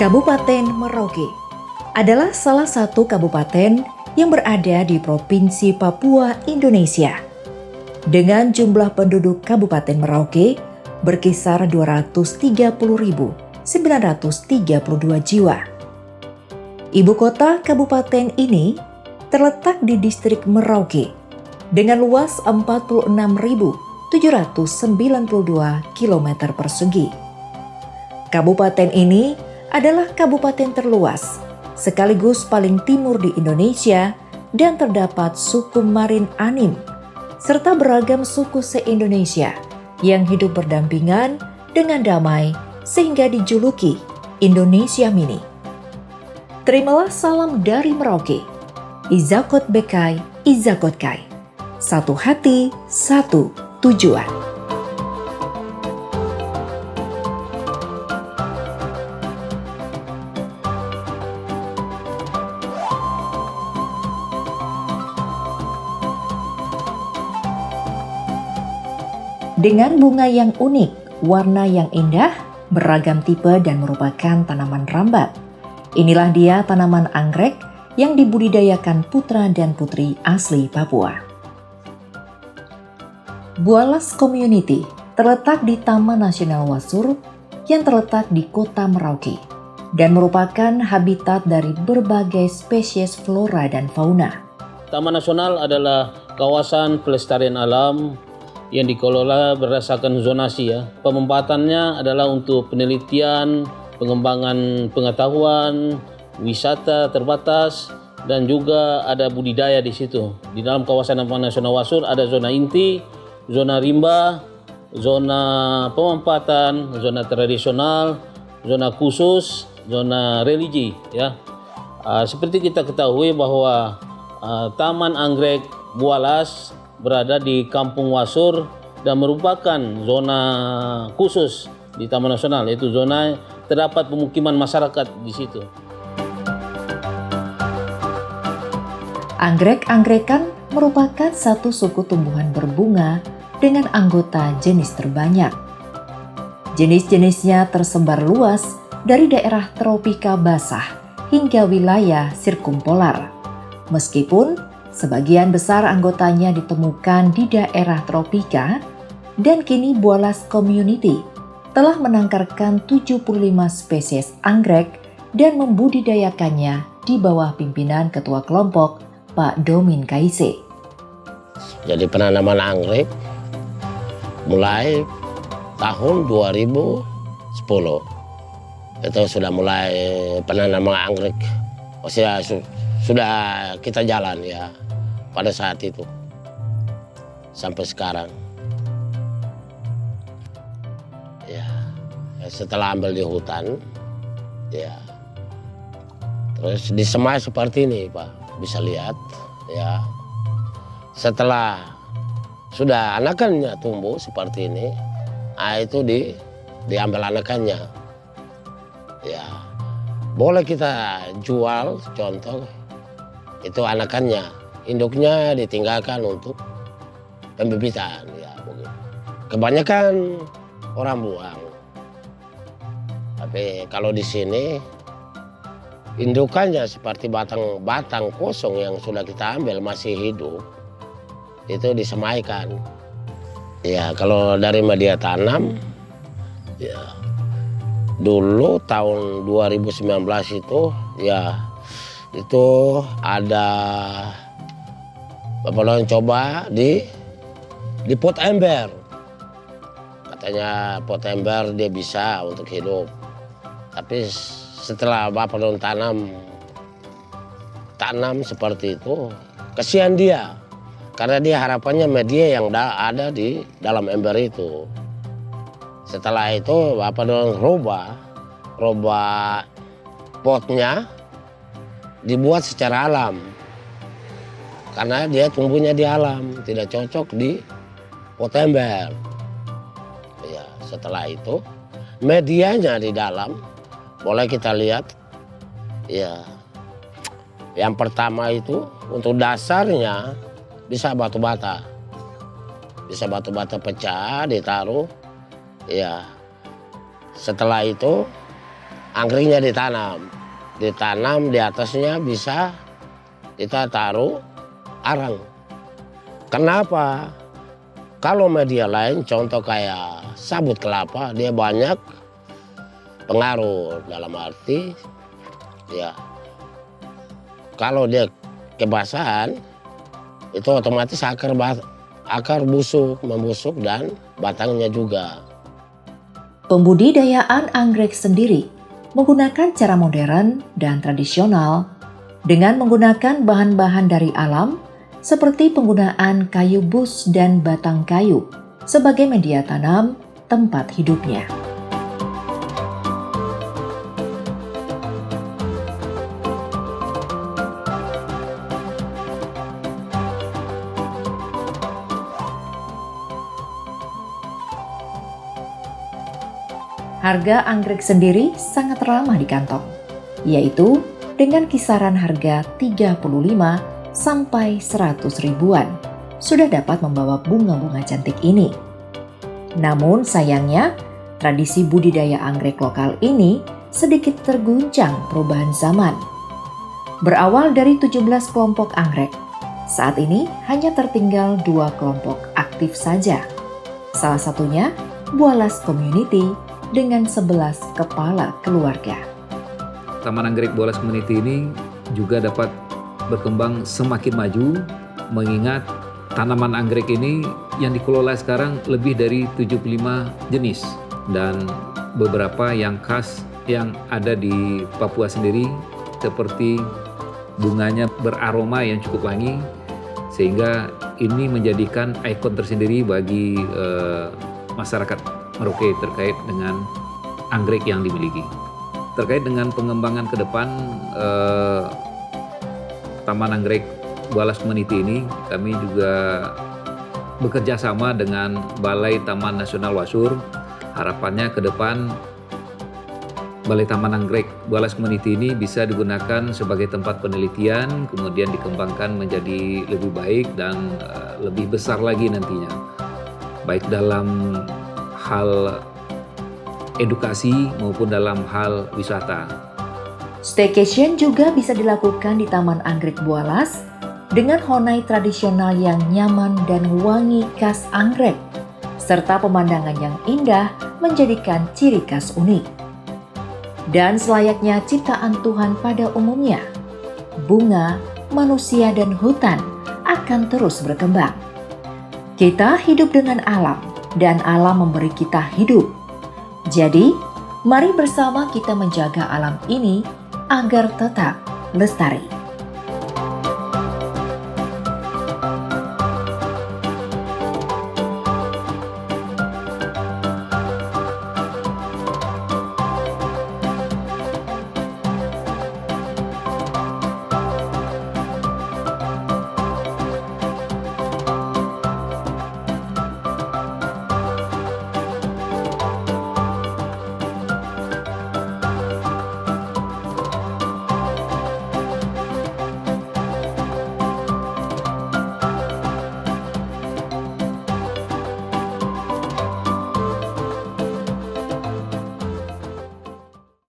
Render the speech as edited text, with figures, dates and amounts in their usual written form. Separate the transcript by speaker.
Speaker 1: Kabupaten Merauke adalah salah satu kabupaten yang berada di Provinsi Papua, Indonesia. Dengan jumlah penduduk Kabupaten Merauke berkisar 230.932 jiwa. Ibu kota kabupaten ini terletak di distrik Merauke dengan luas 46.792 km persegi. Kabupaten ini adalah kabupaten terluas sekaligus paling timur di Indonesia dan terdapat suku Marin Anim serta beragam suku se-Indonesia yang hidup berdampingan dengan damai sehingga dijuluki Indonesia Mini. Terimalah salam dari Merauke. Izakot Bekai, Izakot Kai. Satu hati, satu tujuan. Dengan bunga yang unik, warna yang indah, beragam tipe dan merupakan tanaman rambat. Inilah dia tanaman anggrek yang dibudidayakan putra dan putri asli Papua. Bualas Community terletak di Taman Nasional Wasur yang terletak di kota Merauke dan merupakan habitat dari berbagai spesies flora dan fauna.
Speaker 2: Taman Nasional adalah kawasan pelestarian alam yang dikelola berdasarkan zonasi ya. Pemanfaatannya adalah untuk penelitian, pengembangan pengetahuan, wisata terbatas, dan juga ada budidaya di situ. Di dalam kawasan Taman Nasional Wasur ada zona inti, zona rimba, zona pemanfaatan, zona tradisional, zona khusus, zona religi ya. Seperti kita ketahui bahwa Taman Anggrek Bualas berada di Kampung Wasur dan merupakan zona khusus di Taman Nasional, yaitu zona terdapat pemukiman masyarakat di situ.
Speaker 1: Anggrek-anggrekan merupakan satu suku tumbuhan berbunga dengan anggota jenis terbanyak. Jenis-jenisnya tersebar luas dari daerah tropika basah hingga wilayah sirkumpolar. Meskipun sebagian besar anggotanya ditemukan di daerah tropika, dan kini Bualas Community telah menangkarkan 75 spesies anggrek dan membudidayakannya di bawah pimpinan Ketua Kelompok Pak Domin Kaise.
Speaker 3: Jadi penanaman anggrek mulai tahun 2010. Itu sudah mulai penanaman anggrek. Sudah kita jalan ya pada saat itu sampai sekarang. Ya, setelah ambil di hutan, ya, terus disemai seperti ini, Pak, bisa lihat, ya. Setelah sudah anakannya tumbuh seperti ini, itu diambil anakannya, ya. Boleh kita jual, contoh, itu anakannya. Induknya ditinggalkan untuk pembibitan, ya begitu. Kebanyakan orang buang. Tapi kalau di sini indukannya seperti batang kosong yang sudah kita ambil masih hidup, itu disemaikan. Ya kalau dari media tanam, ya dulu tahun 2019 itu, ya itu ada Bapak coba di pot ember. Katanya pot ember dia bisa untuk hidup. Tapi setelah Bapak tanam seperti itu, kasihan dia. Karena dia harapannya media yang ada di dalam ember itu. Setelah itu Bapak rubah potnya dibuat secara alam. Karena dia tumbuhnya di alam, tidak cocok di pot ember. Ya, setelah itu medianya di dalam boleh kita lihat. Ya, yang pertama itu untuk dasarnya bisa batu bata. Bisa batu bata pecah ditaruh. Ya, setelah itu Anggreknya ditanam di atasnya bisa kita taruh arang. Kenapa? Kalau media lain contoh kayak sabut kelapa, dia banyak pengaruh dalam arti ya kalau dia kebasahan itu otomatis akar membusuk dan batangnya juga.
Speaker 1: Pembudidayaan anggrek sendiri menggunakan cara modern dan tradisional dengan menggunakan bahan-bahan dari alam seperti penggunaan kayu bus dan batang kayu sebagai media tanam tempat hidupnya. Harga anggrek sendiri sangat ramah di kantong, yaitu dengan kisaran harga 35 sampai 100 ribuan, sudah dapat membawa bunga-bunga cantik ini. Namun sayangnya, tradisi budidaya anggrek lokal ini sedikit terguncang perubahan zaman. Berawal dari 17 kelompok anggrek, saat ini hanya tertinggal 2 kelompok aktif saja. Salah satunya Bualas Community dengan 11 kepala keluarga.
Speaker 4: Taman Anggrek Bualas Community ini juga dapat berkembang semakin maju, mengingat tanaman anggrek ini yang dikelola sekarang lebih dari 75 jenis dan beberapa yang khas yang ada di Papua sendiri seperti bunganya beraroma yang cukup wangi, sehingga ini menjadikan ikon tersendiri bagi masyarakat Merauke terkait dengan anggrek yang dimiliki. Terkait dengan pengembangan ke depan Taman Anggrek Bualas Community ini, kami juga bekerja sama dengan Balai Taman Nasional Wasur. Harapannya ke depan Balai Taman Anggrek Bualas Community ini bisa digunakan sebagai tempat penelitian, kemudian dikembangkan menjadi lebih baik dan lebih besar lagi nantinya, baik dalam hal edukasi maupun dalam hal wisata.
Speaker 1: Staycation juga bisa dilakukan di Taman Anggrek Bualas dengan honai tradisional yang nyaman dan wangi khas anggrek, serta pemandangan yang indah menjadikan ciri khas unik. Dan selayaknya ciptaan Tuhan pada umumnya, bunga, manusia, dan hutan akan terus berkembang. Kita hidup dengan alam, dan alam memberi kita hidup. Jadi, mari bersama kita menjaga alam ini agar tetap lestari.